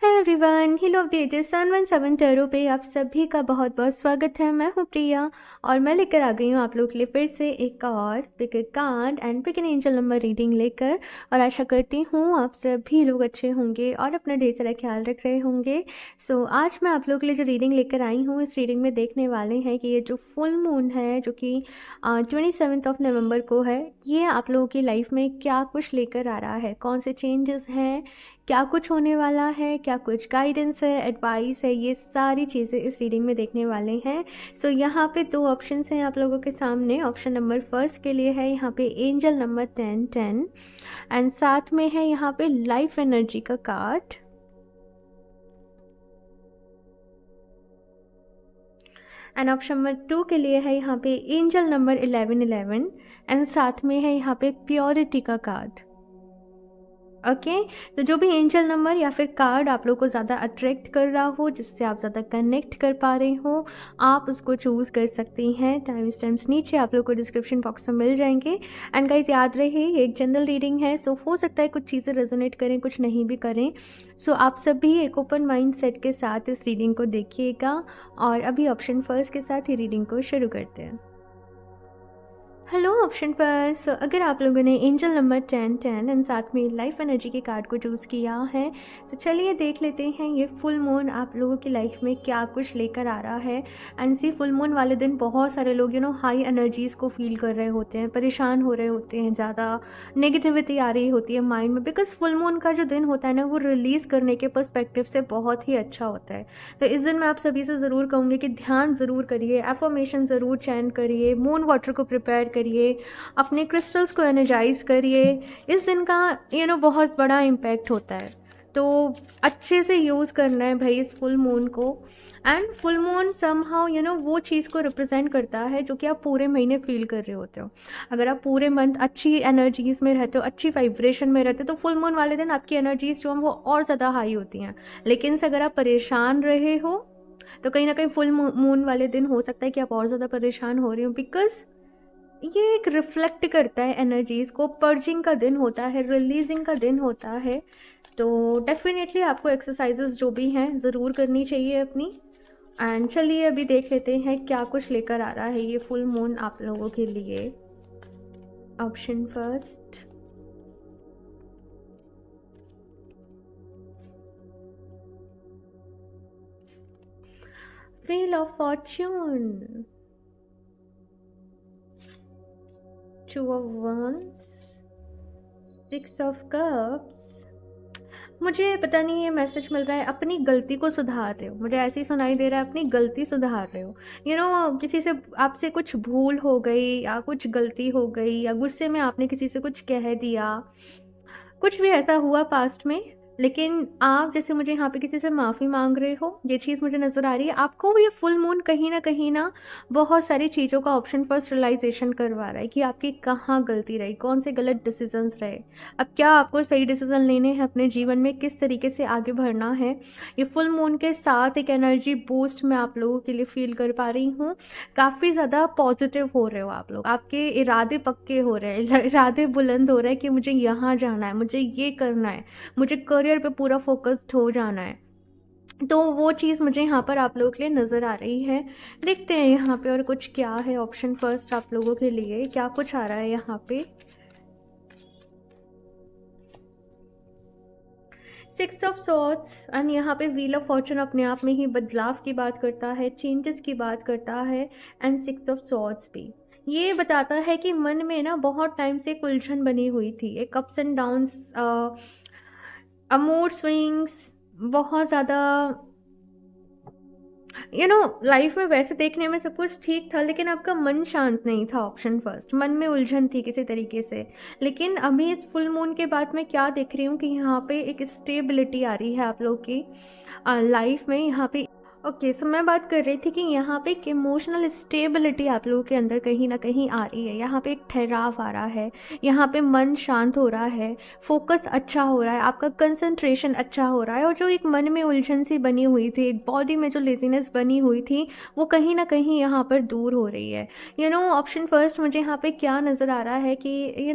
है everyone, heal of the ages 717 tarot पे आप सभी का बहुत बहुत स्वागत है। मैं हूँ प्रिया और मैं लेकर आ गई हूँ आप लोग के लिए फिर से एक और pick a card and pick an angel number reading लेकर। और आशा करती हूँ आप सभी लोग अच्छे होंगे और अपना ढेर सारा ख्याल रख रहे होंगे। सो आज मैं आप लोग के लिए जो रीडिंग लेकर आई हूँ, इस रीडिंग में देखने वाले हैं कि ये जो फुल मून है जो कि 27 नवंबर को है, ये आप लोगों की लाइफ में क्या कुछ लेकर आ रहा है, कौन से चेंजेस हैं, क्या कुछ होने वाला है, क्या कुछ गाइडेंस है, एडवाइस है, ये सारी चीज़ें इस रीडिंग में देखने वाले हैं। सो यहाँ पे दो ऑप्शंस हैं आप लोगों के सामने। ऑप्शन नंबर फर्स्ट के लिए है यहाँ पे एंजल नंबर 1010 एंड साथ में है यहाँ पे लाइफ एनर्जी का कार्ड। एंड ऑप्शन नंबर 2 के लिए है यहाँ पे एंजल नंबर 1111 एंड साथ में है यहाँ पे प्योरिटी का कार्ड। ओके तो जो भी एंजल नंबर या फिर कार्ड आप लोग को ज़्यादा अट्रैक्ट कर रहा हो, जिससे आप ज़्यादा कनेक्ट कर पा रहे हो, आप उसको चूज़ कर सकती हैं। टाइम स्टैम्प्स नीचे आप लोग को डिस्क्रिप्शन बॉक्स में मिल जाएंगे। एंड गाइज याद रहे ये एक जनरल रीडिंग है, सो हो सकता है कुछ चीज़ें रेजोनेट करें, कुछ नहीं भी करें। सो आप सभी एक ओपन माइंड सेट के साथ इस रीडिंग को देखिएगा। और अभी ऑप्शन फर्स्ट के साथ ही रीडिंग को शुरू करते हैं। हेलो ऑप्शन पर। सो अगर आप लोगों ने एंजल नंबर 1010 एंड साथ में लाइफ एनर्जी के कार्ड को चूज़ किया है, तो चलिए देख लेते हैं ये फुल मून आप लोगों की लाइफ में क्या कुछ लेकर आ रहा है। एंड सी फुल मून वाले दिन बहुत सारे लोग हाई एनर्जीज़ को फील कर रहे होते हैं, परेशान हो रहे होते हैं, ज़्यादा नेगेटिविटी आ रही होती है माइंड में, बिकॉज फुल मून का जो दिन होता है ना, वो रिलीज़ करने के पर्सपेक्टिव से बहुत ही अच्छा होता है। तो इस दिन मैं आप सभी से ज़रूर कहूँगी कि ध्यान ज़रूर करिए, एफर्मेशन ज़रूर चैन करिए, मून वाटर को प्रिपेयर करिए, अपने क्रिस्टल्स को एनर्जाइज करिए। इस दिन का बहुत बड़ा इम्पैक्ट होता है, तो अच्छे से यूज़ करना है भाई इस फुल मून को। एंड फुल मून समहाउ वो चीज़ को रिप्रेजेंट करता है जो कि आप पूरे महीने फील कर रहे होते हो। अगर आप पूरे मंथ अच्छी एनर्जीज में रहते हो, अच्छी वाइब्रेशन में रहते हो, तो फुल मून वाले दिन आपकी एनर्जीज जो हैं वो और ज़्यादा हाई होती हैं। लेकिन से अगर आप परेशान रहे हो, तो कहीं ना कहीं फुल मून वाले दिन हो सकता है कि आप और ज़्यादा परेशान हो रहे हो, बिकॉज ये एक रिफ्लेक्ट करता है एनर्जीज को। पर्जिंग का दिन होता है, रिलीजिंग का दिन होता है। तो डेफिनेटली आपको एक्सरसाइजेस जो भी हैं ज़रूर करनी चाहिए अपनी। एंड चलिए अभी देख लेते हैं क्या कुछ लेकर आ रहा है ये फुल मून आप लोगों के लिए। Option first, wheel of Fortune, 2 of wands, 6 of cups। मुझे पता नहीं ये मैसेज मिल रहा है अपनी गलती को सुधार रहे हो, मुझे ऐसे ही सुनाई दे रहा है अपनी गलती सुधार रहे हो। किसी से आपसे कुछ भूल हो गई या कुछ गलती हो गई या गुस्से में आपने किसी से कुछ कह दिया, कुछ भी ऐसा हुआ पास्ट में, लेकिन आप जैसे मुझे यहाँ पे किसी से माफ़ी मांग रहे हो, ये चीज़ मुझे नज़र आ रही है। आपको ये फुल मून कहीं ना बहुत सारी चीज़ों का ऑप्शन फर्स्ट रियलाइजेशन करवा रहा है कि आपकी कहाँ गलती रही, कौन से गलत डिसीजंस रहे, अब क्या आपको सही डिसीजन लेने हैं अपने जीवन में, किस तरीके से आगे बढ़ना है। ये फुल मून के साथ एक एनर्जी बूस्ट मैं आप लोगों के लिए फील कर पा रही हूँ। काफ़ी ज़्यादा पॉजिटिव हो रहे हो आप लोग, आपके इरादे पक्के हो रहे हैं, इरादे बुलंद हो रहे हैं कि मुझे यहाँ जाना है, मुझे ये करना है, मुझे करियर पे पूरा फोकस्ड हो जाना है। तो वो चीज़ मुझे यहाँ पर आप लोगों के लिए नज़र आ रही है। देखते हैं यहाँ पे और कुछ क्या है। ऑप्शन फर्स्ट आप लोगों के लिए क्या कुछ आ रहा है यहाँ पे। 6 ऑफ सॉर्ड्स एंड यहाँ पे व्हील ऑफ फॉर्चून अपने आप में ही बदलाव की बात करता है, चेंजेस की बात करता है। एंड 6 ऑफ सॉर्ड्स भी ये बताता है कि मन में ना बहुत टाइम से एक उलझन बनी हुई थी, एक ups and downs, mood swings, बहुत ज़्यादा लाइफ में वैसे देखने में सब कुछ ठीक था, लेकिन आपका मन शांत नहीं था। ऑप्शन फर्स्ट, मन में उलझन थी किसी तरीके से। लेकिन अभी इस फुल मून के बाद मैं क्या देख रही हूँ कि यहाँ पे एक स्टेबिलिटी आ रही है आप लोग की लाइफ में। यहाँ पे ओके, सो मैं बात कर रही थी कि यहाँ पे एक इमोशनल स्टेबिलिटी आप लोगों के अंदर कहीं ना कहीं आ रही है। यहाँ पे एक ठहराव आ रहा है, यहाँ पे मन शांत हो रहा है, फोकस अच्छा हो रहा है, आपका कंसंट्रेशन अच्छा हो रहा है, और जो एक मन में उलझन सी बनी हुई थी, एक बॉडी में जो लेजीनेस बनी हुई थी, वो कहीं ना कहीं यहाँ पर दूर हो रही है। ऑप्शन फर्स्ट मुझे यहाँ पे क्या नज़र आ रहा है कि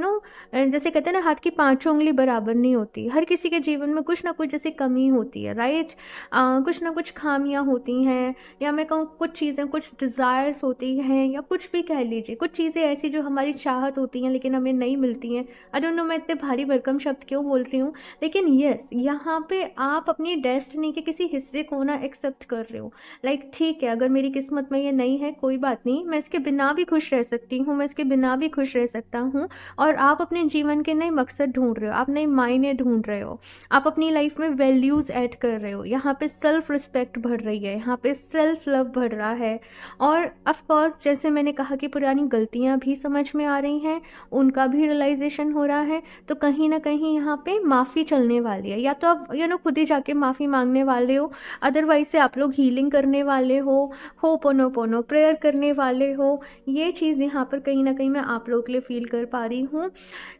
जैसे कहते हैं ना, हाथ की पांचों उंगली बराबर नहीं होती। हर किसी के जीवन में कुछ ना कुछ जैसे कमी होती है, राइट। कुछ ना कुछ खामियां होती हैं, या मैं कहूँ कुछ चीज़ें, कुछ डिज़ायर्स होती हैं, या कुछ भी कह लीजिए, कुछ चीज़ें ऐसी जो हमारी चाहत होती हैं लेकिन हमें नहीं मिलती हैं। आई डोंट नो मैं इतने भारी भरकम शब्द क्यों बोल रही हूँ, लेकिन यस, यहाँ पे आप अपनी डेस्टिनी के किसी हिस्से को ना एक्सेप्ट कर रहे हो। लाइक ठीक है, अगर मेरी किस्मत में ये नहीं है कोई बात नहीं, मैं इसके बिना भी खुश रह सकती हूँ, मैं इसके बिना भी खुश रह सकता हूँ। और आप अपने जीवन के नए मकसद ढूंढ रहे हो, आप नए मायने ढूंढ रहे हो, आप अपनी लाइफ में वैल्यूज़ ऐड कर रहे हो। यहाँ पे सेल्फ रिस्पेक्ट बढ़ रही है, यहाँ पे सेल्फ लव बढ़ रहा है। और ऑफ कोर्स जैसे मैंने कहा कि पुरानी गलतियाँ भी समझ में आ रही हैं, उनका भी रियलाइजेशन हो रहा है। तो कहीं ना कहीं यहाँ पे माफ़ी चलने वाली है, या तो आप खुद ही जाके माफ़ी मांगने वाले हो, अदरवाइज से आप लोग हीलिंग करने वाले हो पोनो पोनो प्रेयर करने वाले हो। ये चीज़ यहाँ पर कहीं ना कहीं मैं आप लोगों के लिए फील कर पा रही हूँ।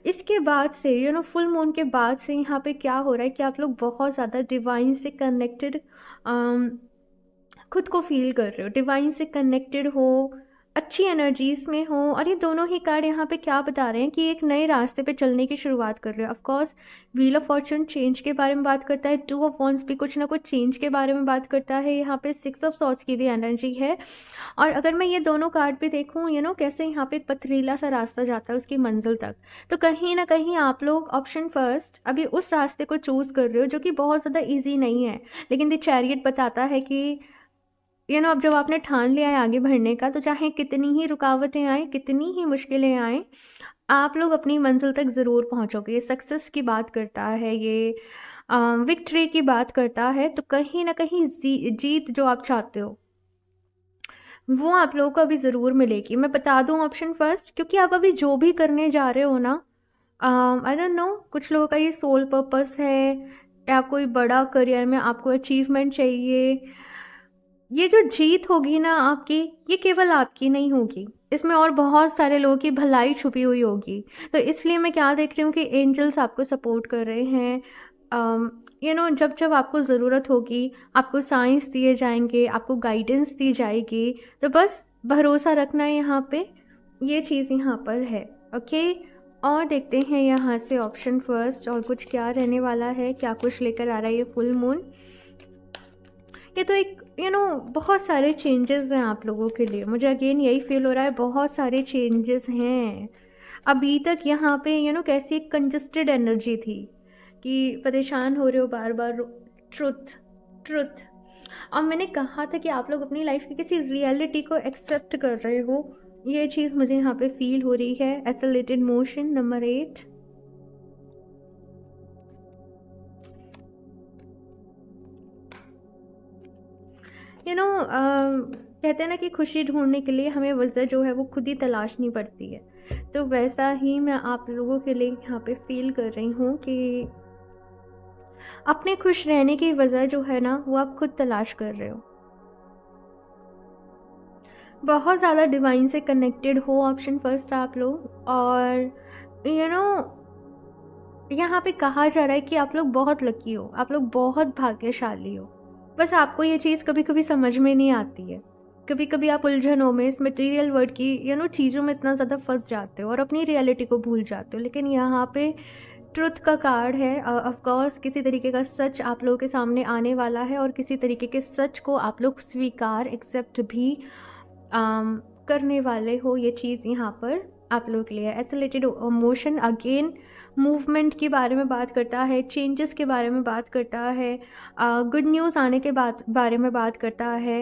इसके बाद से फुल मून के बाद से यहाँ पे क्या हो रहा है कि आप लोग बहुत ज़्यादा डिवाइन से कनेक्टेड खुद को फील कर रहे हो, डिवाइन से कनेक्टेड हो, अच्छी एनर्जीज में हो। और ये दोनों ही कार्ड यहाँ पे क्या बता रहे हैं कि एक नए रास्ते पे चलने की शुरुआत कर रहे हो। Of course wheel of Fortune change के बारे में बात करता है, टू ऑफ वॉन्ड्स भी कुछ ना कुछ चेंज के बारे में बात करता है, यहाँ पे सिक्स ऑफ सॉर्ड्स की भी एनर्जी है। और अगर मैं ये दोनों कार्ड भी देखूँ, कैसे यहाँ पे एक पथरीला सा रास्ता जाता है उसकी मंजिल तक, तो कहीं ना कहीं आप लोग ऑप्शन फर्स्ट अभी उस रास्ते को चूज़ कर रहे हो जो कि बहुत ज़्यादा ईजी नहीं है। लेकिन द चैरियट बताता है कि अब जब आपने ठान लिया है आगे बढ़ने का, तो चाहे कितनी ही रुकावटें आए, कितनी ही मुश्किलें आए, आप लोग अपनी मंजिल तक ज़रूर पहुंचोगे। ये सक्सेस की बात करता है, ये विक्ट्री की बात करता है। तो कहीं ना कहीं जीत जो आप चाहते हो वो आप लोगों को अभी ज़रूर मिलेगी। मैं बता दूं ऑप्शन फर्स्ट, क्योंकि आप अभी जो भी करने जा रहे हो ना, आई डोंट नो, कुछ लोगों का ये सोल पर्पस है, या कोई बड़ा करियर में आपको अचीवमेंट चाहिए। ये जो जीत होगी ना आपकी, ये केवल आपकी नहीं होगी, इसमें और बहुत सारे लोगों की भलाई छुपी हुई होगी। तो इसलिए मैं क्या देख रही हूँ कि एंजल्स आपको सपोर्ट कर रहे हैं। जब जब आपको ज़रूरत होगी, आपको साइंस दिए जाएंगे, आपको गाइडेंस दी जाएगी। तो बस भरोसा रखना है यहाँ पे, ये चीज़ यहाँ पर है। ओके, और देखते हैं यहाँ से ऑप्शन फर्स्ट और कुछ क्या रहने वाला है, क्या कुछ लेकर आ रहा है ये फुल मून। ये तो एक बहुत सारे चेंजेस हैं आप लोगों के लिए, मुझे अगेन यही फील हो रहा है, बहुत सारे चेंजेस हैं। अभी तक यहाँ पे कैसी एक कंजस्टेड एनर्जी थी कि परेशान हो रहे हो बार बार, ट्रुथ ट्रुथ। और मैंने कहा था कि आप लोग अपनी लाइफ की किसी रियलिटी को एक्सेप्ट कर रहे हो, ये चीज़ मुझे यहाँ पे फील हो रही है। Accelerated motion number 8। कहते हैं ना कि खुशी ढूंढने के लिए हमें वजह जो है वो खुद ही तलाशनी पड़ती है। तो वैसा ही मैं आप लोगों के लिए यहाँ पे फील कर रही हूँ कि अपने खुश रहने की वजह जो है ना वो आप खुद तलाश कर रहे हो। बहुत ज़्यादा डिवाइन से कनेक्टेड हो ऑप्शन फर्स्ट आप लोग। और यहाँ पे कहा जा रहा है कि आप लोग बहुत लकी हो, आप लोग बहुत भाग्यशाली हो। बस आपको ये चीज़ कभी कभी समझ में नहीं आती है, कभी कभी आप उलझनों में, इस मटेरियल वर्ल्ड की चीज़ों में इतना ज़्यादा फंस जाते हो और अपनी रियलिटी को भूल जाते हो। लेकिन यहाँ पे ट्रुथ का कार्ड है। ऑफ कोर्स किसी तरीके का सच आप लोगों के सामने आने वाला है, और किसी तरीके के सच को आप लोग स्वीकार, एक्सेप्ट भी करने वाले हो। ये चीज़ यहाँ पर आप लोगों के लिए एक्सेलरेटेड मोशन अगेन मूवमेंट के बारे में बात करता है, चेंजेस के बारे में बात करता है, गुड न्यूज़ आने के बारे में बात करता है,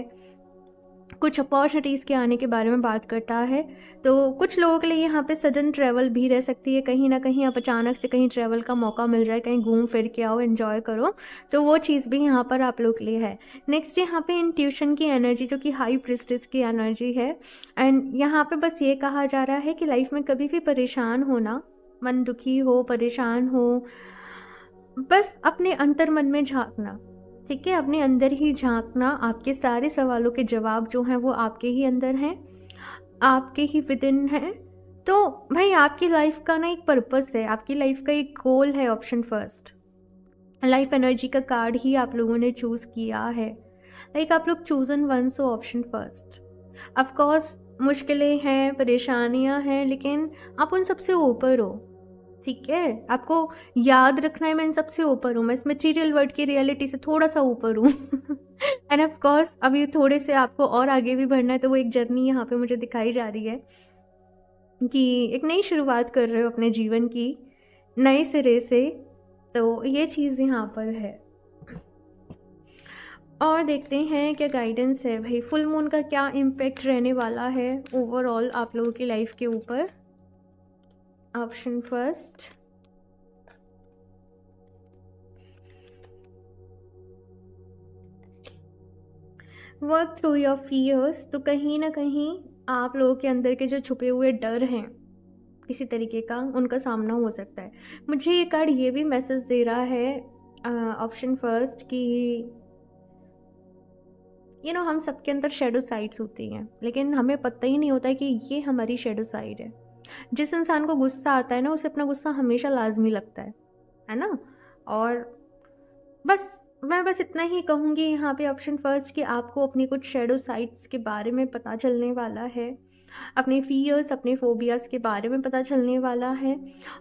कुछ अपॉर्चुनिटीज़ के आने के बारे में बात करता है। तो कुछ लोगों के लिए यहाँ पे सडन ट्रैवल भी रह सकती है, कहीं ना कहीं आप अचानक से कहीं ट्रैवल का मौका मिल जाए, कहीं घूम फिर के आओ, एंजॉय करो, तो वो चीज़ भी यहाँ पर आप लोग के लिए है। नेक्स्ट यहाँ पे इंट्यूशन की एनर्जी, जो कि हाई प्रिस्टेस की एनर्जी है। एंड यहाँ पे बस ये कहा जा रहा है कि लाइफ में कभी भी परेशान होना, मन दुखी हो, परेशान हो, बस अपने अंतर मन में झांकना, ठीक है, अपने अंदर ही झांकना, आपके सारे सवालों के जवाब जो हैं वो आपके ही अंदर हैं, आपके ही विद इन है। तो भाई आपकी लाइफ का ना एक पर्पस है, आपकी लाइफ का एक गोल है। ऑप्शन फर्स्ट लाइफ एनर्जी का कार्ड ही आप लोगों ने चूज़ किया है। लाइक आप लोग chosen one, so option first. Of course मुश्किलें हैं, परेशानियां हैं, लेकिन आप उन सबसे ऊपर हो। ठीक है, आपको याद रखना है मैं इन सबसे ऊपर हूँ, मैं इस मटेरियल वर्ल्ड की रियलिटी से थोड़ा सा ऊपर हूँ। एंड ऑफ कोर्स अभी थोड़े से आपको और आगे भी बढ़ना है, तो वो एक जर्नी यहाँ पे मुझे दिखाई जा रही है कि एक नई शुरुआत कर रहे हो अपने जीवन की नए सिरे से। तो ये चीज़ यहाँ पर है। और देखते हैं क्या गाइडेंस है भाई, फुल मून का क्या इम्पेक्ट रहने वाला है ओवरऑल आप लोगों की लाइफ के ऊपर। Option first work through your fears. तो कहीं ना कहीं आप लोगों के अंदर के जो छुपे हुए डर हैं किसी तरीके का, उनका सामना हो सकता है। मुझे ये कार्ड ये भी मैसेज दे रहा है ऑप्शन फर्स्ट कि हम सबके अंदर शेडो साइड्स होती हैं, लेकिन हमें पता ही नहीं होता है कि ये हमारी शेडो साइड है। जिस इंसान को गुस्सा आता है ना, उसे अपना गुस्सा हमेशा लाजमी लगता है ना। और मैं बस इतना ही कहूँगी यहाँ पे ऑप्शन फर्स्ट कि आपको अपनी कुछ शेडो साइड्स के बारे में पता चलने वाला है, अपने फियर्स, अपने फोबियाज़ के बारे में पता चलने वाला है,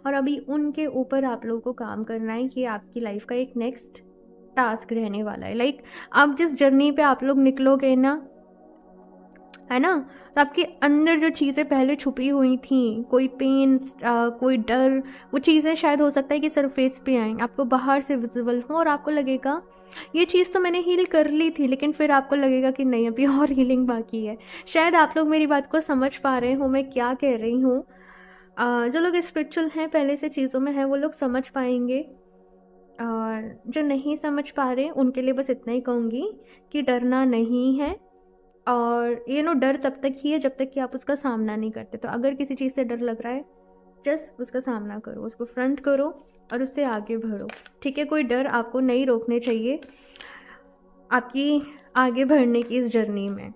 और अभी उनके ऊपर आप लोगों को काम करना है। कि आपकी लाइफ का एक नेक्स्ट टास्क रहने वाला है। लाइक आप जिस जर्नी पे आप लोग निकलोगे ना, है ना, तो आपके अंदर जो चीज़ें पहले छुपी हुई थी, कोई पेन, कोई डर, वो चीज़ें शायद हो सकता है कि सरफेस पे आएँ, आपको बाहर से विजिबल हो, और आपको लगेगा ये चीज़ तो मैंने हील कर ली थी, लेकिन फिर आपको लगेगा कि नहीं, अभी और हीलिंग बाकी है। शायद आप लोग मेरी बात को समझ पा रहे हो मैं क्या कह रही हूँ। जो लोग स्पिरिचुअल हैं, पहले से चीज़ों में हैं, वो लोग समझ पाएंगे, और जो नहीं समझ पा रहे उनके लिए बस इतना ही कहूँगी कि डरना नहीं है। और डर तब तक ही है जब तक कि आप उसका सामना नहीं करते। तो अगर किसी चीज़ से डर लग रहा है, जस्ट उसका सामना करो, उसको फ्रंट करो और उससे आगे बढ़ो। ठीक है, कोई डर आपको नहीं रोकने चाहिए आपकी आगे बढ़ने की इस जर्नी में।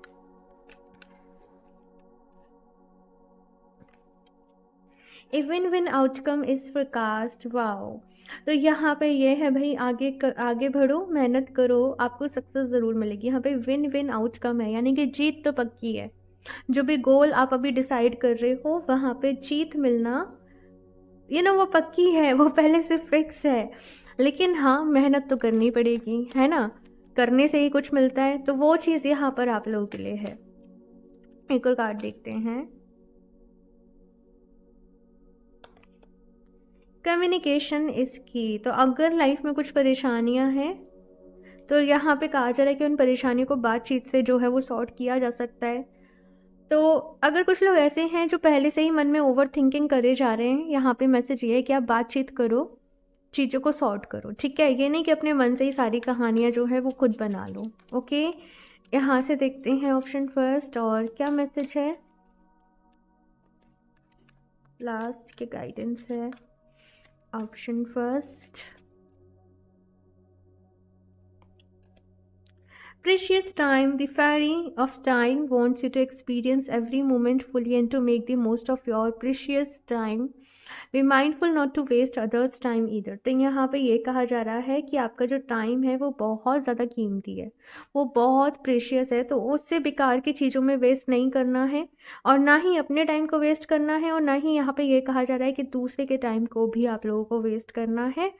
A win win outcome is forecast. Wow, तो यहाँ पे ये है भाई, आगे बढ़ो, मेहनत करो, आपको सक्सेस ज़रूर मिलेगी। यहाँ पे विन विन आउटकम है, यानी कि जीत तो पक्की है। जो भी गोल आप अभी डिसाइड कर रहे हो, वहाँ पे जीत मिलना वो पक्की है, वो पहले से फिक्स है। लेकिन हाँ, मेहनत तो करनी पड़ेगी, है ना, करने से ही कुछ मिलता है। तो वो चीज़ यहाँ पर आप लोगों के लिए है। एक और कार्ड देखते हैं, कम्युनिकेशन इज की। तो अगर लाइफ में कुछ परेशानियां हैं, तो यहाँ पे कहा जा रहा है कि उन परेशानियों को बातचीत से जो है वो सॉर्ट किया जा सकता है। तो अगर कुछ लोग ऐसे हैं जो पहले से ही मन में ओवर थिंकिंग करे जा रहे हैं, यहाँ पे मैसेज ये है कि आप बातचीत करो, चीज़ों को सॉर्ट करो। ठीक है, ये नहीं कि अपने मन से ही सारी कहानियाँ जो है वो खुद बना लो। ओके, यहाँ से देखते हैं ऑप्शन फर्स्ट और क्या मैसेज है, लास्ट के गाइडेंस है। Option first, precious time. The fairy of time wants you to experience every moment fully and to make the most of your precious time. Be mindful not to waste others time either. तो यहाँ पे ये कहा जा रहा है कि आपका जो टाइम है वो बहुत ज़्यादा कीमती है, वो बहुत प्रेशियस है, तो उससे बेकार की चीज़ों में वेस्ट नहीं करना है, और ना ही अपने टाइम को वेस्ट करना है, और ना ही यहाँ पे ये कहा जा रहा है कि दूसरे के टाइम को भी आप लोगों को वेस्ट करना है।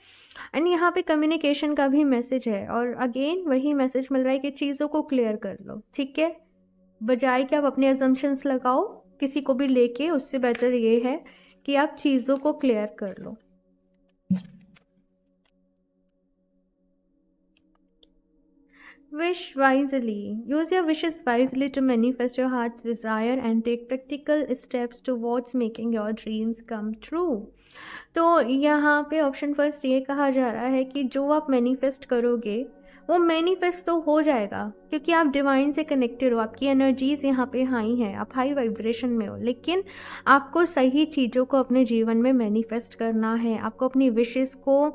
एंड यहाँ पे कम्युनिकेशन का भी मैसेज है, और अगेन वही मैसेज मिल रहा है कि चीज़ों को क्लियर कर लो। ठीक है, बजाय कि आप अपने अजम्पशंस लगाओ किसी को भी लेके, उससे बेटर ये है कि आप चीज़ों को क्लियर कर लो। Wish wisely. Use your wishes wisely to manifest your heart's desire and take practical steps towards making your dreams come true. तो यहाँ पे ऑप्शन फर्स्ट ये कहा जा रहा है कि जो आप मैनिफेस्ट करोगे वो मैनिफेस्ट तो हो जाएगा, क्योंकि आप डिवाइन से कनेक्टेड हो, आपकी एनर्जीज यहाँ पे हाई हैं, आप हाई वाइब्रेशन में हो। लेकिन आपको सही चीज़ों को अपने जीवन में मैनिफेस्ट करना है, आपको अपनी विशेस को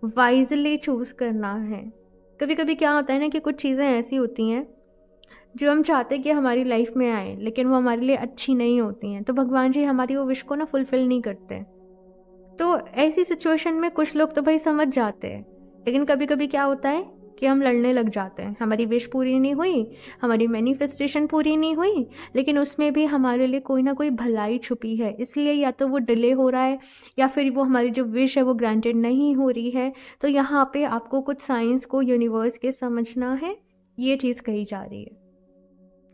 वाइजली चूज़ करना है। कभी कभी क्या होता है ना कि कुछ चीज़ें ऐसी होती हैं जो हम चाहते हैं कि हमारी लाइफ में आए, लेकिन वो हमारे लिए अच्छी नहीं होती हैं, तो भगवान जी हमारी वो विश को ना फुलफ़िल नहीं करते। तो ऐसी सिचुएशन में कुछ लोग तो भाई समझ जाते हैं, लेकिन कभी कभी क्या होता है कि हम लड़ने लग जाते हैं। हमारी विश पूरी नहीं हुई, हमारी मैनिफेस्टेशन पूरी नहीं हुई, लेकिन उसमें भी हमारे लिए कोई ना कोई भलाई छुपी है, इसलिए या तो वो डिले हो रहा है या फिर वो हमारी जो विश है वो ग्रांटेड नहीं हो रही है। तो यहाँ पे आपको कुछ साइंस को यूनिवर्स के समझना है, ये चीज़ कही जा रही है।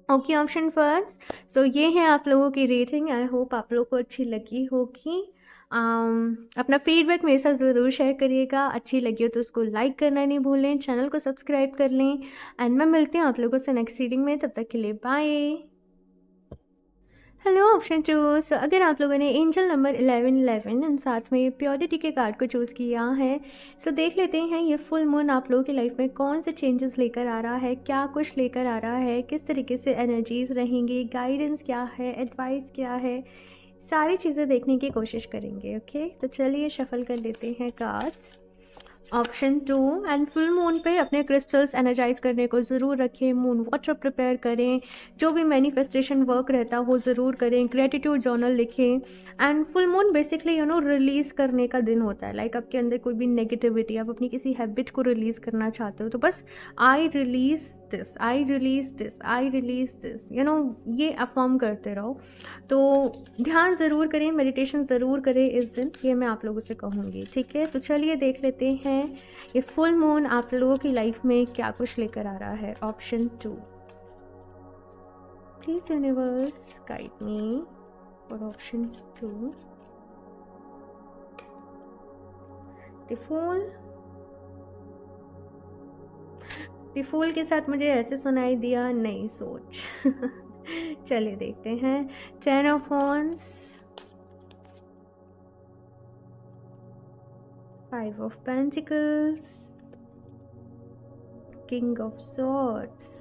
Okay, option first. सो ये है आप लोगों की रेटिंग। आई होप आप लोगों को अच्छी लगी होगी। अपना फीडबैक मेरे साथ ज़रूर शेयर करिएगा। अच्छी लगी हो तो उसको लाइक करना नहीं भूलें, चैनल को सब्सक्राइब कर लें, एंड मैं मिलती हूँ आप लोगों से नेक्स्ट रीडिंग में। तब तक के लिए बाय। Hello option 2। सो अगर आप लोगों ने एंजल नंबर 1111 एंड साथ में प्योरिटी के कार्ड को चूज़ किया है, सो देख लेते हैं ये फुल मून आप लोगों की लाइफ में कौन से चेंजेस लेकर आ रहा है, क्या कुछ लेकर आ रहा है, किस तरीके से एनर्जीज रहेंगी, गाइडेंस क्या है, एडवाइस क्या है, सारी चीज़ें देखने की कोशिश करेंगे। ओके, तो चलिए शफल कर लेते हैं cards. Option 2। And full moon पे अपने क्रिस्टल्स एनर्जाइज करने को ज़रूर रखें, मून वाटर प्रिपेयर करें, जो भी मैनिफेस्टेशन वर्क रहता हो ज़रूर करें, ग्रेटिट्यूड जर्नल लिखें। And full moon basically release करने का दिन होता है। लाइक आपके अंदर कोई भी नेगेटिविटी, आप अपनी किसी हैबिट को रिलीज़ करना चाहते हो, तो बस I release this, I release this, I release this, ये अफर्म करते रहो। तो ध्यान ज़रूर करें, मेडिटेशन ज़रूर करें इस दिन, ये मैं आप लोगों से कहूँगी। ठीक है, तो चलिए देख लेते हैं ये फुल मून आप लोगों की लाइफ में क्या कुछ लेकर आ रहा है। Option 2। Please universe guide me for option 2। The fool के साथ मुझे ऐसे सुनाई दिया, नई सोच। चलिए देखते हैं। 10 of wands, 5 of pentacles, king of swords,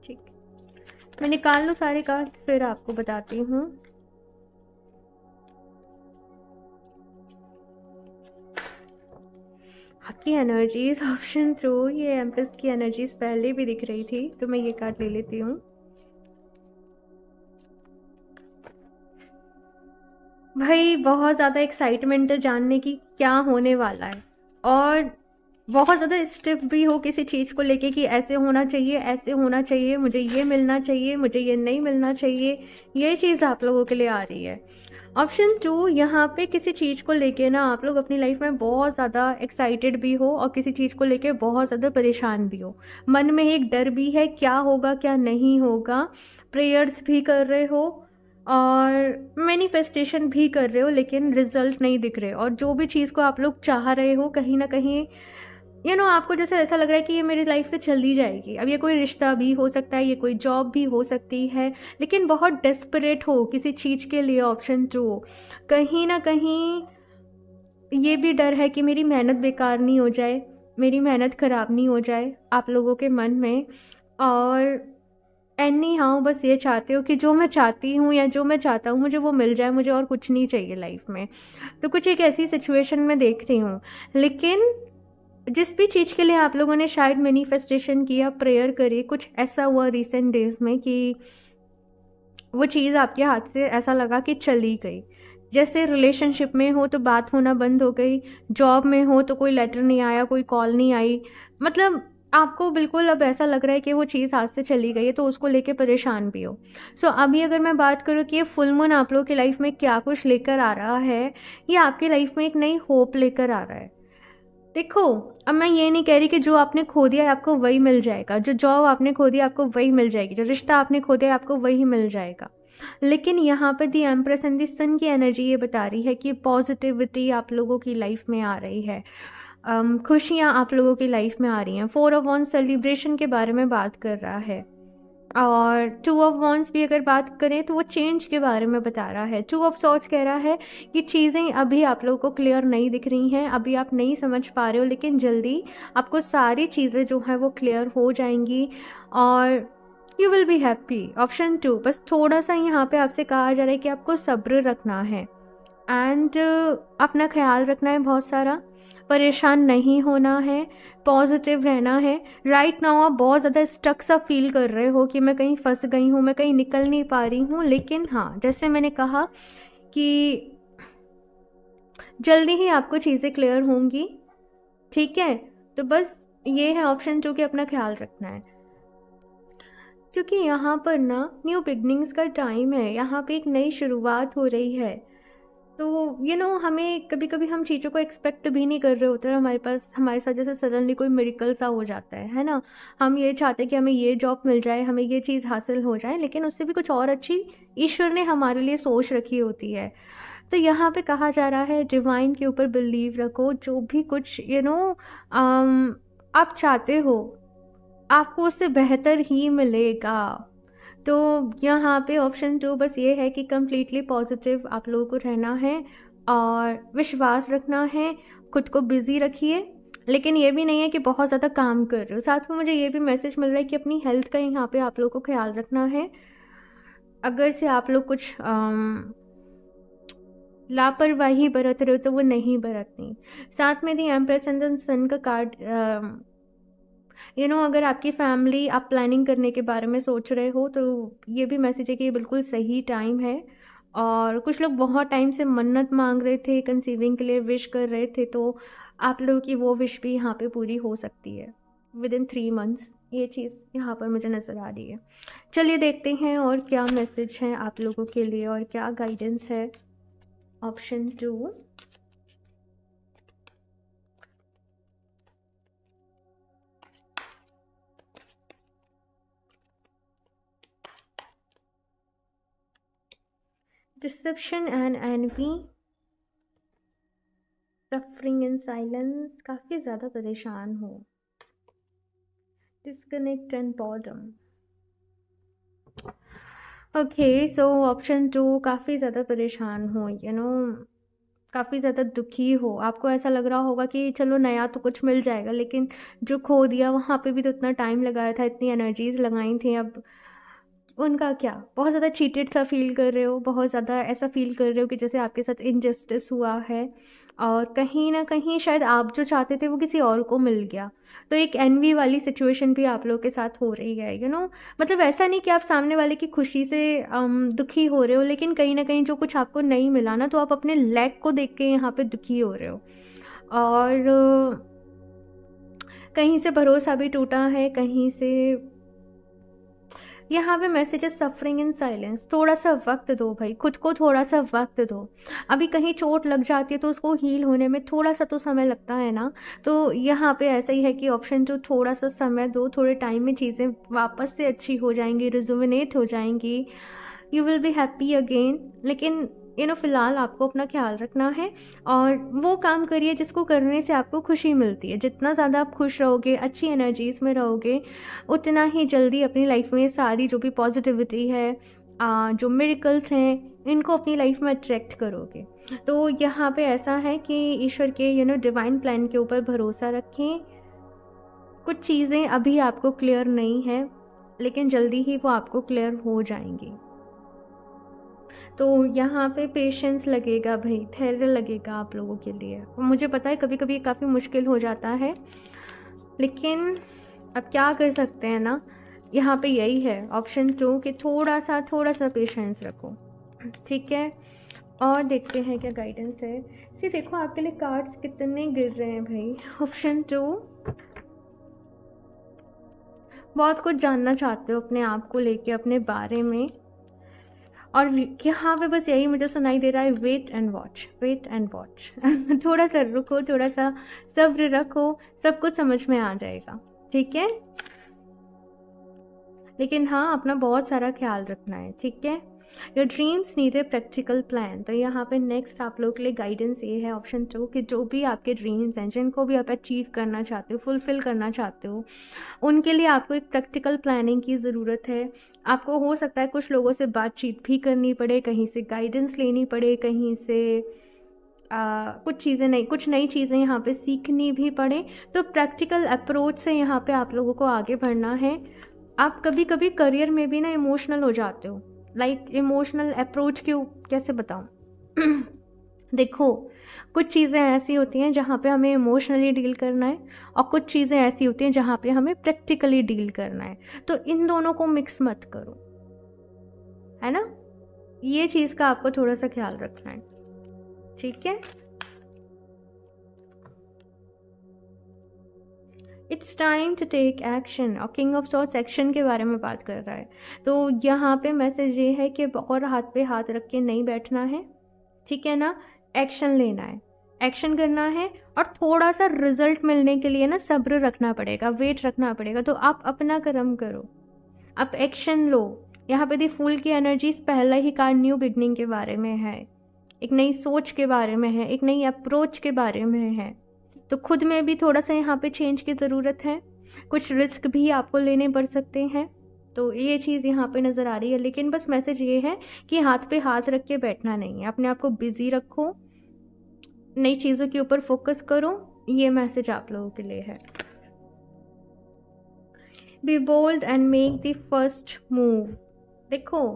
ठीक, मैं निकाल लूँ सारे कार्ड फिर आपको बताती हूँ। आपकी एनर्जीज ऑप्शन 2, ये एम्प्रेस की एनर्जीज पहले भी दिख रही थी, तो मैं ये कार्ड ले लेती हूँ। भाई बहुत ज़्यादा एक्साइटमेंट है जानने की क्या होने वाला है, और बहुत ज़्यादा स्टिफ भी हो किसी चीज़ को लेके कि ऐसे होना चाहिए, ऐसे होना चाहिए, मुझे ये मिलना चाहिए, मुझे ये नहीं मिलना चाहिए, ये चीज़ आप लोगों के लिए आ रही है। ऑप्शन 2, यहाँ पे किसी चीज़ को लेके ना आप लोग अपनी लाइफ में बहुत ज़्यादा एक्साइटेड भी हो और किसी चीज़ को लेके बहुत ज़्यादा परेशान भी हो। मन में एक डर भी है, क्या होगा क्या नहीं होगा। प्रेयर्स भी कर रहे हो और मैनिफेस्टेशन भी कर रहे हो, लेकिन रिजल्ट नहीं दिख रहे। और जो भी चीज़ को आप लोग चाह रहे हो, कहीं ना कहीं आपको जैसे ऐसा लग रहा है कि ये मेरी लाइफ से चली जाएगी। अब ये कोई रिश्ता भी हो सकता है, ये कोई जॉब भी हो सकती है, लेकिन बहुत डेस्परेट हो किसी चीज़ के लिए। ऑप्शन 2, कहीं ना कहीं ये भी डर है कि मेरी मेहनत बेकार नहीं हो जाए, मेरी मेहनत ख़राब नहीं हो जाए आप लोगों के मन में। और एनी हाउ बस ये चाहते हो कि जो मैं चाहती हूँ या जो मैं चाहता हूँ मुझे वो मिल जाए, मुझे और कुछ नहीं चाहिए लाइफ में। तो कुछ एक ऐसी सिचुएशन में देख रही हूँ। लेकिन जिस भी चीज़ के लिए आप लोगों ने शायद मैनिफेस्टेशन किया, प्रेयर करी, कुछ ऐसा हुआ रिसेंट डेज में कि वो चीज़ आपके हाथ से ऐसा लगा कि चली गई। जैसे रिलेशनशिप में हो तो बात होना बंद हो गई, जॉब में हो तो कोई लेटर नहीं आया, कोई कॉल नहीं आई, मतलब आपको बिल्कुल अब ऐसा लग रहा है कि वो चीज़ हाथ से चली गई है, तो उसको लेके परेशान भी हो। सो अभी अगर मैं बात करूँ कि ये फुल मून आप लोगों की लाइफ में क्या कुछ लेकर आ रहा है, ये आपकी लाइफ में एक नई होप लेकर आ रहा है। देखो, अब मैं ये नहीं कह रही कि जो आपने खो दिया है आपको वही मिल जाएगा, जो जॉब आपने खो दिया आपको वही मिल जाएगी, जो रिश्ता आपने खो दिया आपको वही मिल जाएगा। लेकिन यहाँ पर दी एम्प्रेस एंड दी सन की एनर्जी ये बता रही है कि पॉजिटिविटी आप लोगों की लाइफ में आ रही है, खुशियाँ आप लोगों की लाइफ में आ रही हैं। 4 ऑफ wands सेलिब्रेशन के बारे में बात कर रहा है, और 2 ऑफ wands भी अगर बात करें तो वो चेंज के बारे में बता रहा है। 2 ऑफ swords कह रहा है कि चीज़ें अभी आप लोगों को क्लियर नहीं दिख रही हैं, अभी आप नहीं समझ पा रहे हो, लेकिन जल्दी आपको सारी चीज़ें जो हैं वो क्लियर हो जाएंगी। और you will be happy. Option 2, बस थोड़ा सा यहाँ पे आपसे कहा जा रहा है कि आपको सब्र रखना है एंड अपना ख्याल रखना है, बहुत सारा परेशान नहीं होना है, पॉजिटिव रहना है। राइट नाउ आप बहुत ज़्यादा स्टक सा फील कर रहे हो कि मैं कहीं फंस गई हूँ, मैं कहीं निकल नहीं पा रही हूँ, लेकिन हाँ, जैसे मैंने कहा कि जल्दी ही आपको चीज़ें क्लियर होंगी, ठीक है। तो बस ये है ऑप्शन 2 कि अपना ख्याल रखना है, क्योंकि यहाँ पर ना न्यू बिगनिंग्स का टाइम है, यहाँ पे एक नई शुरुआत हो रही है। तो हमें कभी कभी हम चीज़ों को एक्सपेक्ट भी नहीं कर रहे होते हैं, हमारे साथ जैसे सडनली कोई मिरेकल सा हो जाता है ना। हम ये चाहते हैं कि हमें ये जॉब मिल जाए, हमें ये चीज़ हासिल हो जाए, लेकिन उससे भी कुछ और अच्छी ईश्वर ने हमारे लिए सोच रखी होती है। तो यहाँ पे कहा जा रहा है डिवाइन के ऊपर बिलीव रखो, जो भी कुछ आप चाहते हो आपको उससे बेहतर ही मिलेगा। तो यहाँ पे ऑप्शन 2 बस ये है कि कम्प्लीटली पॉजिटिव आप लोगों को रहना है और विश्वास रखना है, खुद को बिज़ी रखिए, लेकिन ये भी नहीं है कि बहुत ज़्यादा काम कर रहे हो। साथ में मुझे ये भी मैसेज मिल रहा है कि अपनी हेल्थ का यहाँ पे आप लोगों को ख्याल रखना है। अगर से आप लोग कुछ लापरवाही बरत रहे हो तो वो नहीं बरतनी। साथ में दी एम्प्रेस एंड द सन का कार्ड, अगर आपकी फैमिली आप प्लानिंग करने के बारे में सोच रहे हो तो ये भी मैसेज है कि ये बिल्कुल सही टाइम है। और कुछ लोग बहुत टाइम से मन्नत मांग रहे थे, कंसीविंग के लिए विश कर रहे थे, तो आप लोगों की वो विश भी यहाँ पे पूरी हो सकती है विद इन 3 मंथ्स। ये चीज़ यहाँ पर मुझे नज़र आ रही है। चलिए देखते हैं और क्या मैसेज है आप लोगों के लिए और क्या गाइडेंस है। Option 2, deception and envy, suffering in silence, काफ़ी ज़्यादा परेशान हो, disconnect and boredom. Okay, so option 2, काफ़ी ज़्यादा परेशान हो, काफ़ी ज़्यादा दुखी हो। आपको ऐसा लग रहा होगा कि चलो नया तो कुछ मिल जाएगा, लेकिन जो खो दिया वहाँ पे भी तो इतना टाइम लगाया था, इतनी एनर्जीज लगाई थी, अब उनका क्या। बहुत ज़्यादा चीटेड सा फील कर रहे हो, बहुत ज़्यादा ऐसा फील कर रहे हो कि जैसे आपके साथ इनजस्टिस हुआ है और कहीं ना कहीं शायद आप जो चाहते थे वो किसी और को मिल गया। तो एक एनवी वाली सिचुएशन भी आप लोगों के साथ हो रही है, मतलब ऐसा नहीं कि आप सामने वाले की खुशी से दुखी हो रहे हो, लेकिन कहीं ना कहीं जो कुछ आपको नहीं मिला ना, तो आप अपने लैक को देख के यहाँ पे दुखी हो रहे हो। और कहीं से भरोसा भी टूटा है, कहीं से यहाँ पे मैसेज है सफरिंग इन साइलेंस। थोड़ा सा वक्त दो भाई, खुद को थोड़ा सा वक्त दो। अभी कहीं चोट लग जाती है तो उसको हील होने में थोड़ा सा तो समय लगता है ना। तो यहाँ पे ऐसा ही है कि ऑप्शन 2, थोड़ा सा समय दो, थोड़े टाइम में चीज़ें वापस से अच्छी हो जाएंगी, रिजुविनेट हो जाएंगी, you will be happy again. लेकिन फ़िलहाल आपको अपना ख्याल रखना है और वो काम करिए जिसको करने से आपको खुशी मिलती है। जितना ज़्यादा आप खुश रहोगे, अच्छी एनर्जीज़ में रहोगे, उतना ही जल्दी अपनी लाइफ में सारी जो भी पॉजिटिविटी है, जो मिरेकल्स हैं, इनको अपनी लाइफ में अट्रैक्ट करोगे। तो यहाँ पे ऐसा है कि ईश्वर के डिवाइन प्लान के ऊपर भरोसा रखें। कुछ चीज़ें अभी आपको क्लियर नहीं है, लेकिन जल्दी ही वो आपको क्लियर हो जाएंगी। तो यहाँ पे पेशेंस लगेगा भाई, धैर्य लगेगा आप लोगों के लिए। मुझे पता है कभी कभी काफ़ी मुश्किल हो जाता है, लेकिन अब क्या कर सकते हैं ना। यहाँ पे यही है ऑप्शन 2 कि थोड़ा सा पेशेंस रखो, ठीक है। और देखते हैं क्या गाइडेंस है। देखो आपके लिए कार्ड्स कितने गिर रहे हैं भाई। ऑप्शन 2, बहुत कुछ जानना चाहते हो अपने आप को लेके, अपने बारे में, और यहाँ पे बस यही मुझे सुनाई दे रहा है, wait and watch, wait and watch. थोड़ा सा रुको, थोड़ा सा सब्र रखो, सब कुछ समझ में आ जाएगा, ठीक है। लेकिन हाँ, अपना बहुत सारा ख्याल रखना है, ठीक है। Your dreams need a practical plan. तो यहाँ पे नेक्स्ट आप लोग के लिए गाइडेंस ये है ऑप्शन 2 कि जो भी आपके ड्रीम्स हैं, जिनको भी आप अचीव करना चाहते हो, फुलफिल करना चाहते हो, उनके लिए आपको एक प्रैक्टिकल प्लानिंग की ज़रूरत है। आपको हो सकता है कुछ लोगों से बातचीत भी करनी पड़े, कहीं से गाइडेंस लेनी पड़े, कहीं से कुछ नई चीज़ें यहाँ पे सीखनी भी पड़े। तो प्रैक्टिकल अप्रोच से यहाँ पे आप लोगों को आगे बढ़ना है आप कभी कभी करियर में भी ना इमोशनल हो जाते हो। लाइक इमोशनल अप्रोच क्यों, कैसे बताऊँ? देखो, कुछ चीज़ें ऐसी होती हैं जहाँ पे हमें इमोशनली डील करना है, और कुछ चीज़ें ऐसी होती हैं जहाँ पे हमें प्रैक्टिकली डील करना है। तो इन दोनों को मिक्स मत करो, है ना? ये चीज़ का आपको थोड़ा सा ख्याल रखना है, ठीक है? It's time to take action, और किंग ऑफ सॉर्ड्स एक्शन के बारे में बात कर रहा है। तो यहाँ पे मैसेज ये है कि और हाथ पे हाथ रख के नहीं बैठना है, ठीक है ना? एक्शन लेना है, एक्शन करना है, और थोड़ा सा रिजल्ट मिलने के लिए ना सब्र रखना पड़ेगा, वेट रखना पड़ेगा। तो आप अपना कर्म करो, आप एक्शन लो। यहाँ पे दी फूल की एनर्जीज पहला ही कार्ड न्यू बिगनिंग के बारे में है, एक नई सोच के बारे में है, एक नई अप्रोच के बारे में है। तो खुद में भी थोड़ा सा यहाँ पे चेंज की ज़रूरत है, कुछ रिस्क भी आपको लेने पड़ सकते हैं। तो ये चीज़ यहाँ पे नज़र आ रही है। लेकिन बस मैसेज ये है कि हाथ पे हाथ रख के बैठना नहीं है, अपने आप को बिजी रखो, नई चीज़ों के ऊपर फोकस करो। ये मैसेज आप लोगों के लिए है। Be bold and make the first move. देखो,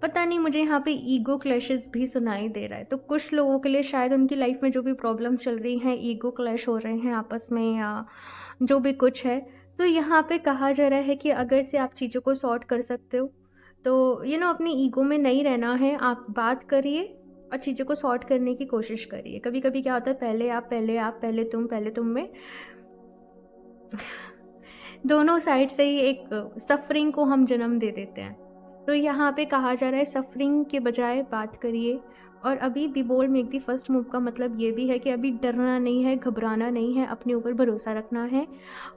पता नहीं, मुझे यहाँ पे ईगो क्लैशेस भी सुनाई दे रहा है। तो कुछ लोगों के लिए शायद उनकी लाइफ में जो भी प्रॉब्लम्स चल रही हैं, ईगो क्लैश हो रहे हैं आपस में, या जो भी कुछ है, तो यहाँ पे कहा जा रहा है कि अगर से आप चीज़ों को सॉर्ट कर सकते हो तो अपनी ईगो में नहीं रहना है, आप बात करिए और चीज़ों को सॉर्ट करने की कोशिश करिए। कभी कभी क्या होता है, पहले आप, पहले तुम में दोनों साइड से ही एक सफरिंग को हम जन्म दे देते हैं। तो यहाँ पे कहा जा रहा है सफरिंग के बजाय बात करिए। और अभी be bold make the first move का मतलब ये भी है कि अभी डरना नहीं है, घबराना नहीं है, अपने ऊपर भरोसा रखना है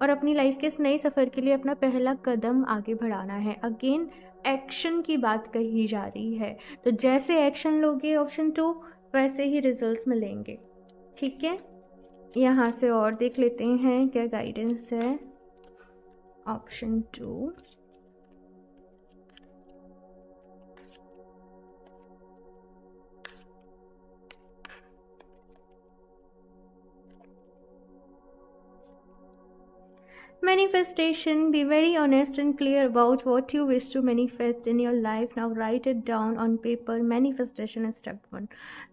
और अपनी लाइफ के इस नए सफ़र के लिए अपना पहला कदम आगे बढ़ाना है। अगेन एक्शन की बात कही जा रही है। तो जैसे एक्शन लोगे ऑप्शन 2, वैसे ही रिजल्ट्स मिलेंगे, ठीक है? यहाँ से और देख लेते हैं क्या गाइडेंस है। Option 2, manifestation. Be very honest and clear about what you wish to manifest in your life. Now write it down on paper. Manifestation is step 1.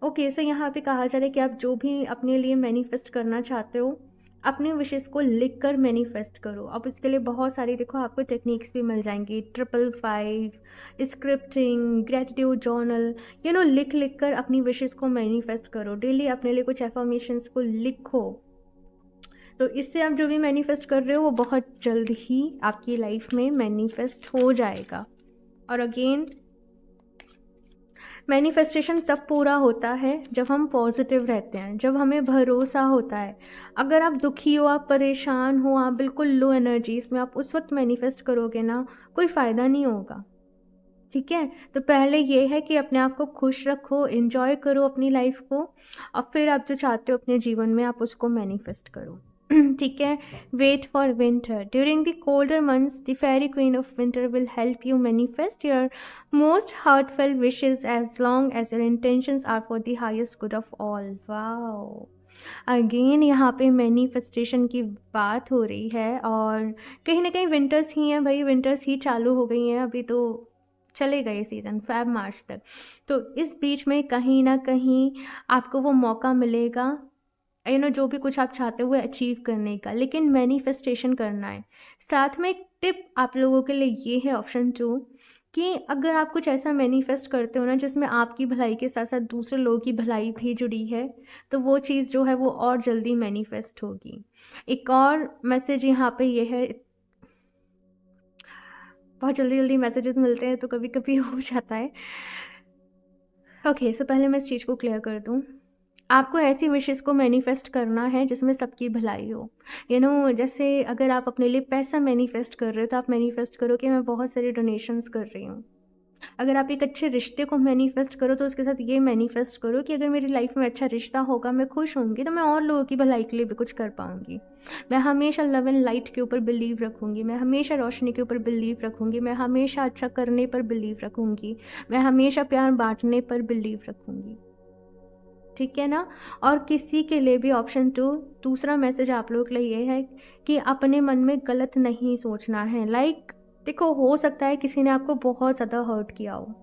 Okay, सो यहाँ पे कहा जा रहा है कि आप जो भी अपने लिए मैनिफेस्ट करना चाहते हो, अपने विशेष को लिख कर मैनिफेस्ट करो। अब इसके लिए बहुत सारी, देखो, आपको टेक्निक्स भी मिल जाएंगी, 555, स्क्रिप्टिंग, ग्रेटिट्यूड जर्नल, लिख लिख कर अपनी विशेष को मैनिफेस्ट करो। डेली अपने लिए कुछ एफर्मेशंस को लिखो। तो इससे आप जो भी मैनिफेस्ट कर रहे हो वो बहुत जल्द ही आपकी लाइफ में मैनिफेस्ट हो जाएगा। और अगेन, मैनिफेस्टेशन तब पूरा होता है जब हम पॉजिटिव रहते हैं, जब हमें भरोसा होता है। अगर आप दुखी हो, आप परेशान हो, आप बिल्कुल लो एनर्जीज में, आप उस वक्त मैनिफेस्ट करोगे ना, कोई फ़ायदा नहीं होगा, ठीक है? तो पहले ये है कि अपने आप को खुश रखो, एंजॉय करो अपनी लाइफ को, और फिर आप जो चाहते हो अपने जीवन में आप उसको मैनिफेस्ट करो, ठीक है? Wait for winter. During the colder months the fairy queen of winter will help you manifest your most heartfelt wishes as long as your intentions are for the highest good of all. Wow, again यहाँ पे manifestation की बात हो रही है। और कहीं ना कहीं विंटर्स ही हैं भाई, विंटर्स ही चालू हो गई हैं, अभी तो चले गए सीज़न फेब मार्च तक। तो इस बीच में कहीं ना कहीं आपको वो मौका मिलेगा, जो भी कुछ आप चाहते हो वो अचीव करने का, लेकिन मैनिफेस्टेशन करना है। साथ में एक टिप आप लोगों के लिए ये है, ऑप्शन 2, कि अगर आप कुछ ऐसा मैनिफेस्ट करते हो ना जिसमें आपकी भलाई के साथ साथ दूसरे लोगों की भलाई भी जुड़ी है, तो वो चीज़ जो है वो और जल्दी मैनिफेस्ट होगी। एक और मैसेज यहाँ पे ये है, बहुत जल्दी जल्दी मैसेजेस मिलते हैं तो कभी कभी हो जाता है। ओके, सो पहले मैं इस चीज़ को क्लियर कर दूँ। आपको ऐसी विशेस को मैनिफेस्ट करना है जिसमें सबकी भलाई हो। जैसे अगर आप अपने लिए पैसा मैनिफेस्ट कर रहे हो तो आप मैनिफेस्ट करो कि मैं बहुत सारे डोनेशंस कर रही हूँ। अगर आप एक अच्छे रिश्ते को मैनिफेस्ट करो तो उसके साथ ये मैनिफेस्ट करो कि अगर मेरी लाइफ में अच्छा रिश्ता होगा, मैं खुश होंगी, तो मैं और लोगों की भलाई के लिए भी कुछ कर पाऊँगी। मैं हमेशा लव एंड लाइट के ऊपर बिलीव रखूँगी, मैं हमेशा रोशनी के ऊपर बिलीव रखूँगी, मैं हमेशा अच्छा करने पर बिलीव रखूँगी, मैं हमेशा प्यार बांटने पर बिलीव रखूँगी, ठीक है ना। और किसी के लिए भी ऑप्शन 2 दूसरा मैसेज आप लोगों के लिए ये है कि अपने मन में गलत नहीं सोचना है। लाइक देखो, हो सकता है किसी ने आपको बहुत ज़्यादा हर्ट किया हो,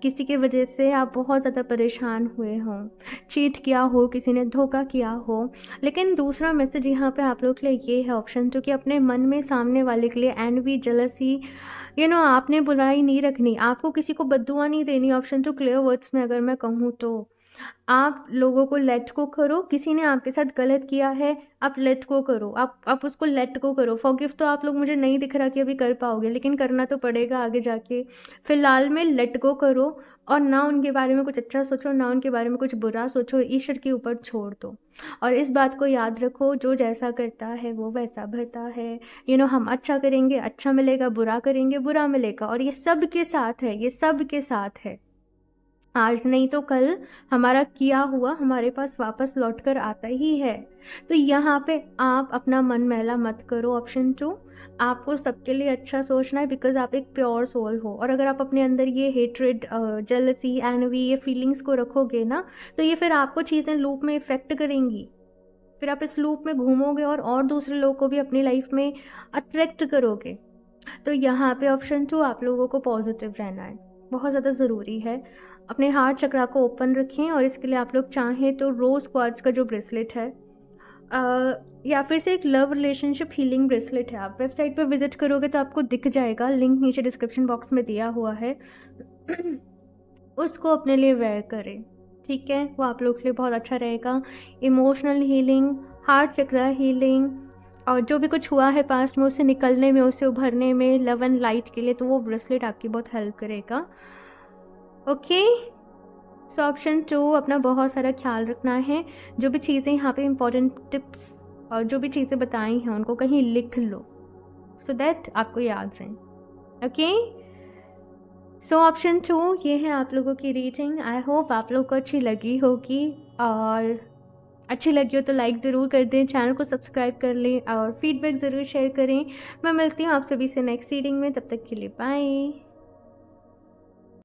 किसी की वजह से आप बहुत ज़्यादा परेशान हुए हों, चीट किया हो, किसी ने धोखा किया हो, लेकिन दूसरा मैसेज यहाँ पे आप लोग के लिए ये है ऑप्शन 2 कि अपने मन में सामने वाले के लिए एनवी, जेलसी, आपने बुराई नहीं रखनी, आपको किसी को बद्दुआ नहीं देनी। ऑप्शन 2 क्लियर वर्ड्स में अगर मैं कहूँ तो आप लोगों को लेट गो करो। किसी ने आपके साथ गलत किया है, आप लेट गो करो, आप उसको लेट गो करो। फॉरगिव तो आप लोग, मुझे नहीं दिख रहा कि अभी कर पाओगे, लेकिन करना तो पड़ेगा आगे जाके। फिलहाल में लेट गो करो और ना उनके बारे में कुछ अच्छा सोचो, ना उनके बारे में कुछ बुरा सोचो, ईश्वर के ऊपर छोड़ दो। और इस बात को याद रखो, जो जैसा करता है वो वैसा भरता है। हम अच्छा करेंगे अच्छा मिलेगा, बुरा करेंगे बुरा मिलेगा, और ये सब के साथ है, ये सब के साथ है। आज नहीं तो कल हमारा किया हुआ हमारे पास वापस लौट कर आता ही है। तो यहाँ पे आप अपना मन मैला मत करो। ऑप्शन 2, आपको सबके लिए अच्छा सोचना है, बिकॉज आप एक प्योर सोल हो। और अगर आप अपने अंदर ये हेट्रेड, जेलसी, एनवी, ये फीलिंग्स को रखोगे ना, तो ये फिर आपको चीज़ें लूप में इफ़ेक्ट करेंगी। फिर आप इस लूप में घूमोगे और दूसरे लोगों को भी अपनी लाइफ में अट्रैक्ट करोगे। तो यहाँ पे ऑप्शन 2 आप लोगों को पॉजिटिव रहना है, बहुत ज़्यादा ज़रूरी है। अपने हार्ट चक्रा को ओपन रखें, और इसके लिए आप लोग चाहें तो रोज़ क्वार्ट्ज का जो ब्रेसलेट है, या फिर से एक लव रिलेशनशिप हीलिंग ब्रेसलेट है, आप वेबसाइट पर विजिट करोगे तो आपको दिख जाएगा, लिंक नीचे डिस्क्रिप्शन बॉक्स में दिया हुआ है। उसको अपने लिए वेयर करें, ठीक है। वो आप लोग के लिए बहुत अच्छा रहेगा। इमोशनल हीलिंग, हार्ट चक्रा हीलिंग, और जो भी कुछ हुआ है पास्ट में उससे निकलने में, उससे उभरने में, लव एंड लाइट के लिए, तो वो ब्रेसलेट आपकी बहुत हेल्प करेगा। ओके, सो ऑप्शन 2, अपना बहुत सारा ख्याल रखना है। जो भी चीज़ें यहाँ पे इंपॉर्टेंट टिप्स और जो भी चीज़ें बताई हैं उनको कहीं लिख लो, सो दैट आपको याद रहें। ओके, सो ऑप्शन 2 ये है आप लोगों की रीडिंग। आई होप आप लोग को अच्छी लगी होगी, और अच्छी लगी हो तो लाइक ज़रूर कर दें, चैनल को सब्सक्राइब कर लें, और फीडबैक ज़रूर शेयर करें। मैं मिलती हूँ आप सभी से नेक्स्ट रीडिंग में, तब तक के लिए बाय।